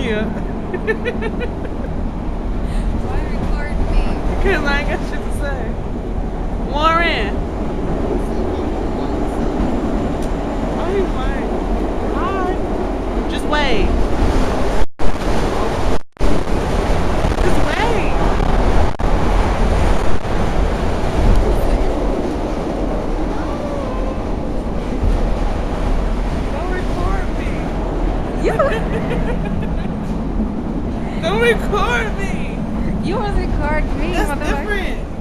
Yeah. Why record me? Because I ain't got shit to say. Warren. Oh, he's fine. Hi. Just wait. Just wait. Don't record me. Don't record me. You was record me, That's motherfucker. different.